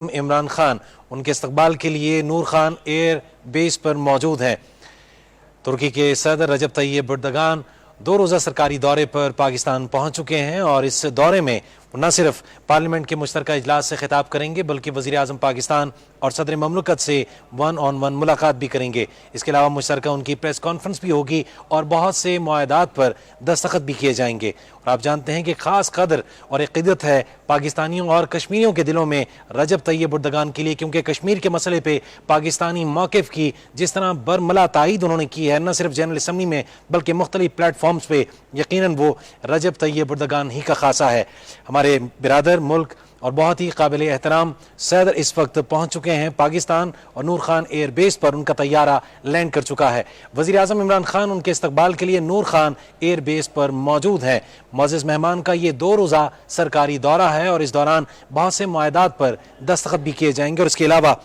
عمران خان उनके इस्तकबाल के लिए नूर खान एयर बेस पर मौजूद हैं। तुर्की के सदर रजब तैयब एर्दोगान 2 रोज़ा सरकारी दौरे पर पाकिस्तान पहुंच चुके हैं और इस दौरे में न सिर्फ पार्लियामेंट के मुश्तरका इजलास से खिताब करेंगे बल्कि वज़ीर आज़म पाकिस्तान और सदर ममलकत से 1-on-1 मुलाकात भी करेंगे। इसके अलावा मुश्तरका उनकी प्रेस कॉन्फ्रेंस भी होगी और बहुत से मुआहदात पर दस्तखत भी किए जाएंगे। और आप जानते हैं कि ख़ास कदर और अक़ीदत है पाकिस्तानियों और कश्मीरियों के दिलों में रजब तैयब एर्दोगान के लिए, क्योंकि कश्मीर के मसले पर पाकिस्तानी मौक़िफ़ की जिस तरह बरमला तायीद उन्होंने की है, न सिर्फ जनरल असम्बली में बल्कि मुख्तलिफ प्लेटफॉर्म्स पर, यकीनन वो रजब तैयब एर्दोगान ही का खासा है। हमारे बिरादर मुल्क और बहुत ही काबिल एहतराम सदर इस वक्त पहुंच चुके हैं पाकिस्तान और नूर खान एयर बेस पर उनका तैयारा लैंड कर चुका है। वज़ीर आज़म इमरान खान उनके इस्तकबाल के लिए नूर खान एयर बेस पर मौजूद हैं। मुअज़्ज़ज़ मेहमान का ये 2 रोज़ा सरकारी दौरा है और इस दौरान बहुत से मुआहदात पर दस्तखत भी किए जाएंगे और इसके अलावा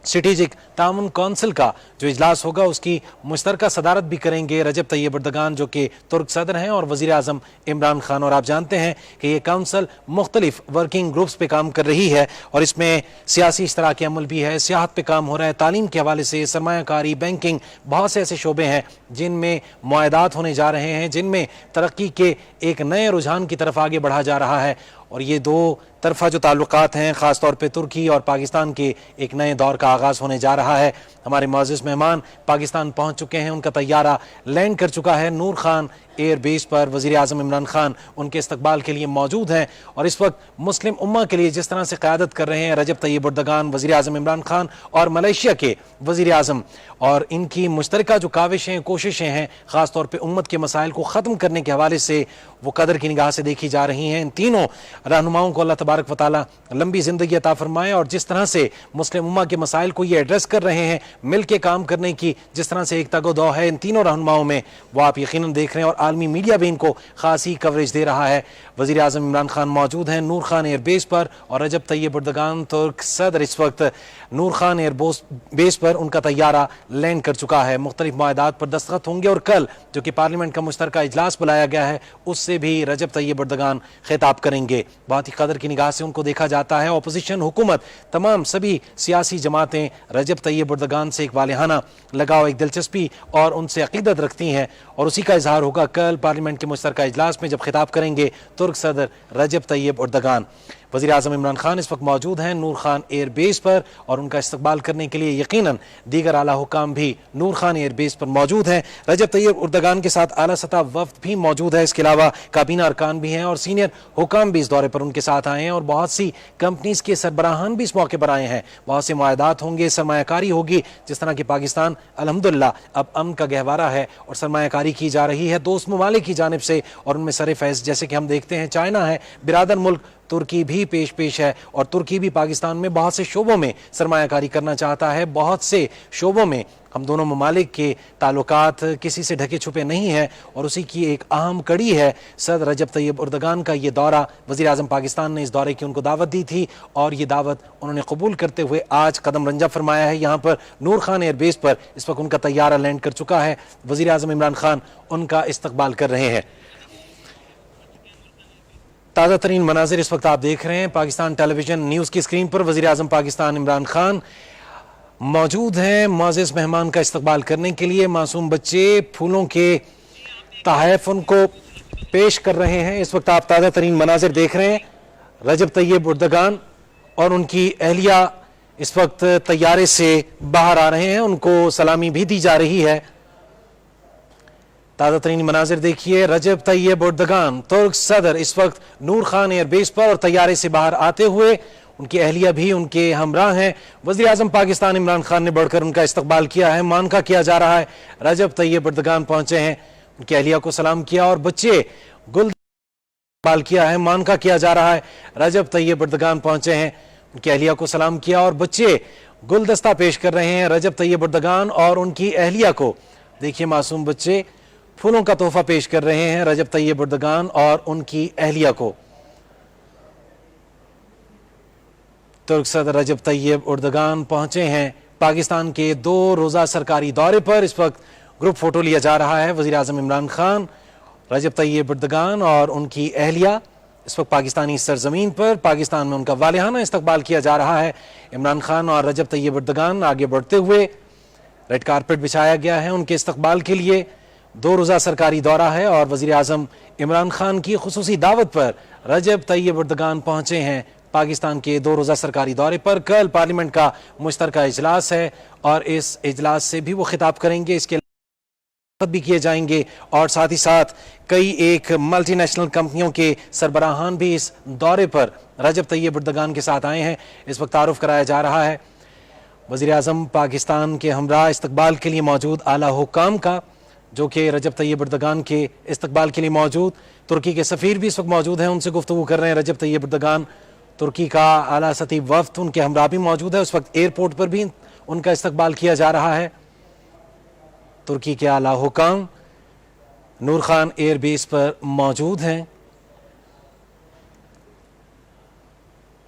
स्ट्रेटेजिक ताउन कौंसिल का जो इजलास होगा उसकी मुश्तरका सदारत भी करेंगे रजब तैयब एर्दोगान, जो कि तुर्क सदर हैं, और वज़ीर आज़म इमरान खान। और आप जानते हैं कि ये काउंसिल मुख्तलिफ वर्किंग ग्रुप्स पे काम कर रही है और इसमें सियासी इश्तराक अमल भी है, सियाहत पे काम हो रहा है, तालीम के हवाले से सरमायाकारी, बैंकिंग, बहुत से ऐसे शोबे हैं जिनमें मुआहदात होने जा रहे हैं, जिनमें तरक्की के एक नए रुझान की तरफ आगे बढ़ा जा रहा है। और ये 2 तरफा जो ताल्लुकात हैं, ख़ास तौर पे तुर्की और पाकिस्तान के एक नए दौर का आगाज़ होने जा रहा है। हमारे मुअज़्ज़ज़ मेहमान पाकिस्तान पहुंच चुके हैं, उनका तैयारा लैंड कर चुका है नूर खान एयर बेस पर। वज़ीर आज़म इमरान खान उनके इस्तकबाल के लिए मौजूद हैं और इस वक्त मुस्लिम उम्मा के लिए जिस तरह से क़यादत कर रहे हैं रजब तैयब एर्दोगान, वज़ीर आज़म इमरान खान और मलेशिया के वज़ीर आज़म, और इनकी मुश्तरका जो काविशें, कोशिशें हैं, ख़ास तौर पर उम्मत के मसाइल को ख़त्म करने के हवाले से वो कदर की निगाह से देखी जा रही हैं। इन तीनों रहनुमाओं को अल्लाह तबारक व तआला लंबी ज़िंदगी अता फरमाए और जिस तरह से मुस्लिम उम्मा के मसाइल को ये एड्रेस कर रहे हैं, मिल के काम करने की जिस तरह से एक तगो-दो है इन तीनों रहनुमाओं में, वो आप यकीनन देख रहे हैं और आलमी मीडिया भी इनको खासी कवरेज दे रहा है। वज़ीर आज़म इमरान खान मौजूद हैं नूर खान एयर बेस पर और रजब तैयब एर्दोगान तुर्क सदर इस वक्त नूर खान एयर बेस पर उनका तैयारा लैंड कर चुका है। मुख्तलिफ मुआहदात पर दस्तखत होंगे और कल जो कि पार्लियामेंट का मुश्तरका इजलास बुलाया गया है उससे भी रजब तैयब एर्दोगान खिताब करेंगे। बहुत ही कदर की निगाह से उनको देखा जाता है। अपोजिशन, हुकूमत, तमाम सभी सियासी जमातें रजब तैयब एर्दोगान से एक वालिहाना लगाव, एक दिलचस्पी और उनसे अकीदत रखती हैं और उसी का इजहार होगा कल पार्लियामेंट के मुश्तरका इजलास में जब खिताब करेंगे तुर्क सदर रजब तैयब एर्दोगान। वज़ीर आज़म इमरान खान इस वक्त मौजूद हैं नूर खान एयर बेस पर और उनका इस्तकबाल करने के लिए यकीनन दीगर आला हुकाम भी नूर खान एयर बेस पर मौजूद हैं। रजब तैयब एर्दोगान के साथ आला सतह वफ्द भी मौजूद है। इसके अलावा काबीना अरकान भी हैं और सीनियर हुकाम भी इस दौरे पर उनके साथ आए हैं और बहुत सी कंपनीज के सरबराहान भी इस मौके पर आए हैं। बहुत से मुआहदात होंगे, सरमायाकारी होगी, जिस तरह कि पाकिस्तान अल्हम्दुलिल्लाह अब अमन का गहवारा है और सरमायाकारी की जा रही है दोस्त ममालिक की जानिब से और उनमें सर फैज़ जैसे कि हम देखते हैं चाइना है, बिरादर मुल्क तुर्की भी पेश है और तुर्की भी पाकिस्तान में बहुत से शोबों में सरमायाकारी करना चाहता है। बहुत से शोबों में हम दोनों ममालिक के ताल्लुकात किसी से ढके छुपे नहीं हैं और उसी की एक अहम कड़ी है सदर रजब तैयब एर्दोगान का ये दौरा। वज़ीर आज़म पाकिस्तान ने इस दौरे की उनको दावत दी थी और ये दावत उन्होंने कबूल करते हुए आज कदम रंजा फरमाया है यहाँ पर नूर खान एयर बेस पर। इस वक्त उनका तैयारा लैंड कर चुका है, वज़ीर आज़म इमरान खान उनका इस्तकबाल कर रहे हैं। ताज़ा तरीन मनाजिर इस वक्त आप देख रहे हैं पाकिस्तान टेलीविजन न्यूज़ की स्क्रीन पर। वज़ीर आज़म पाकिस्तान इमरान खान मौजूद हैं मुअज़्ज़ज़ मेहमान का इस्तकबाल करने के लिए। मासूम बच्चे फूलों के तोहफ़े उनको पेश कर रहे हैं। इस वक्त आप ताज़ा तरीन मनाजिर देख रहे हैं। रजब तैयब एर्दोगान और उनकी अहलिया इस वक्त तैयारे से बाहर आ रहे हैं, उनको सलामी भी दी जा रही है। ताज़ा तरीन मनाजिर देखिए, रजब तैयब एर्दोगान तुर्क सदर इस वक्त नूर खान एयर बेस पर और तैयारे से बाहर आते हुए, उनकी अहलिया भी उनके हमराह हैं। वज़ीर आज़म पाकिस्तान इमरान खान ने बढ़कर उनका इस्तकबाल किया है, मानका किया जा रहा है। रजब तैयब एर्दोगान पहुंचे हैं, उनकी अहलिया को सलाम किया और बच्चे गुल इस्तकबाल किया है, मानका किया जा रहा है। रजब तैयब एर्दोगान पहुंचे हैं, उनकी अहलिया को सलाम किया और बच्चे गुलदस्ता पेश कर रहे हैं रजब तैयब एर्दोगान और उनकी अहलिया को। देखिए मासूम बच्चे फूलों का तोहफा पेश कर रहे हैं रजब तैयब एर्दोगान और उनकी अहलिया को। तुर्क सदर रजब तैयब एर्दोगान पहुंचे हैं पाकिस्तान के 2 रोज़ा सरकारी दौरे पर। इस वक्त ग्रुप फोटो लिया जा रहा है। वज़ीर आज़म इमरान खान, रजब तैयब एर्दोगान और उनकी अहलिया इस वक्त पाकिस्तानी सरजमीन पर पाकिस्तान में उनका वालिहाना इस्तकबाल किया जा रहा है। इमरान खान और रजब तैयब एर्दोगान आगे बढ़ते हुए रेड कारपेट बिछाया गया है उनके इस्तकबाल के लिए। 2 रोज़ा सरकारी दौरा है और वज़ीर आज़म इमरान खान की खुसूसी दावत पर रजब तैयब एर्दोगान पहुंचे हैं पाकिस्तान के 2 रोज़ा सरकारी दौरे पर। कल पार्लियामेंट का मुश्तरका इजलास है और इस इजलास से भी वो खिताब करेंगे। इसके भी किए जाएंगे और साथ ही साथ कई एक मल्टी नेशनल कंपनियों के सरबराहान भी इस दौरे पर रजब तैयब एर्दोगान के साथ आए हैं। इस वक्त तारुफ कराया जा रहा है वज़ीर आज़म पाकिस्तान के हमरा इस्तकबाल के लिए मौजूद आला हुकाम का, जो कि रजब तैयब एर्दोगान के इस्तकबाल के लिए मौजूद। तुर्की के सफ़ीर भी इस वक्त मौजूद हैं, उनसे गुफ्तगू कर रहे हैं रजब तैयब एर्दोगान। तुर्की का आला सती वफ्द उनके हमरा भी मौजूद है। उस वक्त एयरपोर्ट पर भी उनका इस्तकबाल किया जा रहा है। तुर्की के आला हुकाम नूर खान एयर बेस पर मौजूद हैं।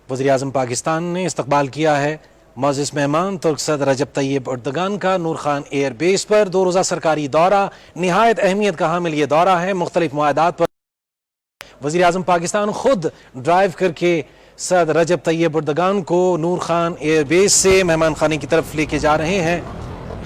वज़ीर आज़म पाकिस्तान ने इस्तकबाल किया है मोअज़्ज़िज़ मेहमान तुर्क सदर रजब तैयब एर्दोगान का नूर खान एयर बेस पर। 2 रोज़ा सरकारी दौरा निहायत अहमियत का हामिल ये दौरा है। मुख्तलिफ मुआहदात पर वज़ीर आज़म पाकिस्तान खुद ड्राइव करके सदर रजब तैयब एर्दोगान को नूर खान एयर बेस से मेहमान खाने की तरफ लेके जा रहे हैं।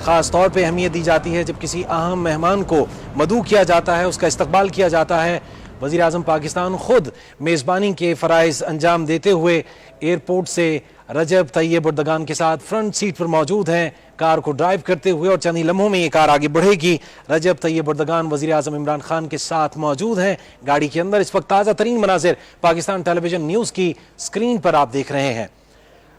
ख़ास तौर पे अहमियत दी जाती है जब किसी अहम मेहमान को मदऊ किया जाता है, उसका इस्तकबाल किया जाता है। वज़ीर आज़म पाकिस्तान खुद मेज़बानी के फ़राइज़ अंजाम देते हुए एयरपोर्ट से रजब तैयब एर्दोगान के साथ फ्रंट सीट पर मौजूद हैं कार को ड्राइव करते हुए, और चंद ही लम्हों में ये कार आगे बढ़ेगी। रजब तैयब एर्दोगान वज़ीर आज़म इमरान खान के साथ मौजूद हैं गाड़ी के अंदर। इस वक्त ताज़ा तरीन मनाज़िर पाकिस्तान टेलीविज़न न्यूज़ की स्क्रीन पर आप देख रहे हैं।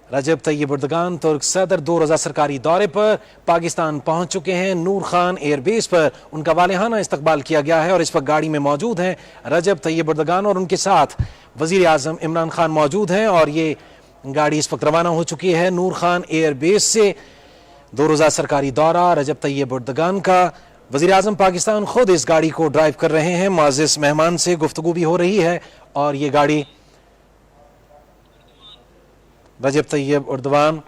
रजब तैयब एर्दोगान तुर्क सदर 2 रोज़ा सरकारी दौरे पर पाकिस्तान पहुंच चुके हैं। नूर खान एयर बेस पर उनका वालिहाना इस्तकबाल किया गया है और इस वक्त गाड़ी में मौजूद हैं रजब तैयब एर्दोगान और उनके साथ वज़ीर आज़म इमरान खान मौजूद हैं। और ये गाड़ी इस वक्त रवाना हो चुकी है नूर खान एयर बेस से। 2 रोज़ा सरकारी दौरा रजब तैयब एर्दोगान का। वज़ीर आज़म पाकिस्तान खुद इस गाड़ी को ड्राइव कर रहे हैं। मुअज़्ज़िज़ मेहमान से गुफ्तगू भी हो रही है और ये गाड़ी रजब तैयब एर्दोगान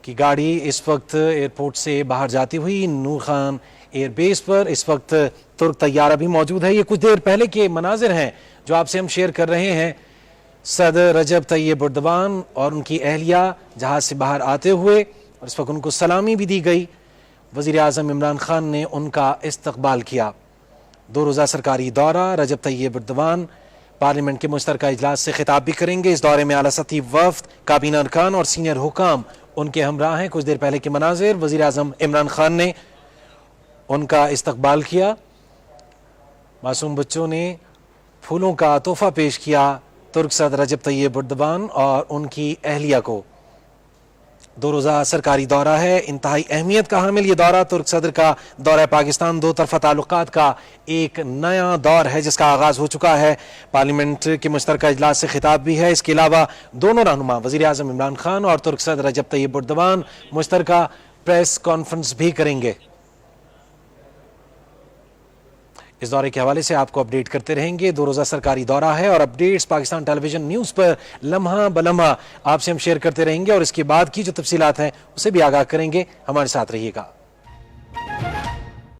की गाड़ी इस वक्त एयरपोर्ट से बाहर जाती हुई नूर खान एयर बेस पर। इस वक्त तुर्क तैयारा भी मौजूद है। ये कुछ देर पहले के मनाजिर हैं जो आपसे हम शेयर कर रहे हैं। सदर रजब तैयब एर्दोगान और उनकी अहलिया जहाज से बाहर आते हुए, और इस वक्त उनको सलामी भी दी गई। वज़ीर आज़म इमरान खान ने उनका इस्तकबाल किया। 2 रोज़ा सरकारी दौरा रजब तैयब एर्दोगान पार्लियामेंट के मुश्तरका इजलास से खिताब भी करेंगे। इस दौरे में आला सती वफ्द, काबीना अरकान और सीनियर हुकाम उनके हमरा हैं। कुछ देर पहले के मनाजिर वज़ीर आज़म इमरान खान ने उनका इस्तकबाल किया। मासूम बच्चों ने फूलों का तोहफा पेश किया तुर्क सदर रजब तैयब एर्दोगान और उनकी अहलिया को। 2 रोज़ा सरकारी दौरा है, इंतहाई अहमियत का हामिल ये दौरा तुर्क सदर का दौरा पाकिस्तान 2 तरफ़ा ताल्लुकात का एक नया दौर है जिसका आगाज़ हो चुका है। पार्लियामेंट के मुश्तरका इजलास से खिताब भी है। इसके अलावा दोनों रहनुमा वज़ीर आज़म इमरान खान और तुर्क सदर रजब तैयब एर्दोगान मुश्तरका प्रेस कॉन्फ्रेंस भी करेंगे। इस दौरे के हवाले से आपको अपडेट करते रहेंगे। 2 रोज़ा सरकारी दौरा है और अपडेट्स पाकिस्तान टेलीविज़न न्यूज़ पर लम्हा बलम्हा आपसे हम शेयर करते रहेंगे और इसके बाद की जो तफसीलात हैं उसे भी आगाह करेंगे। हमारे साथ रहिएगा।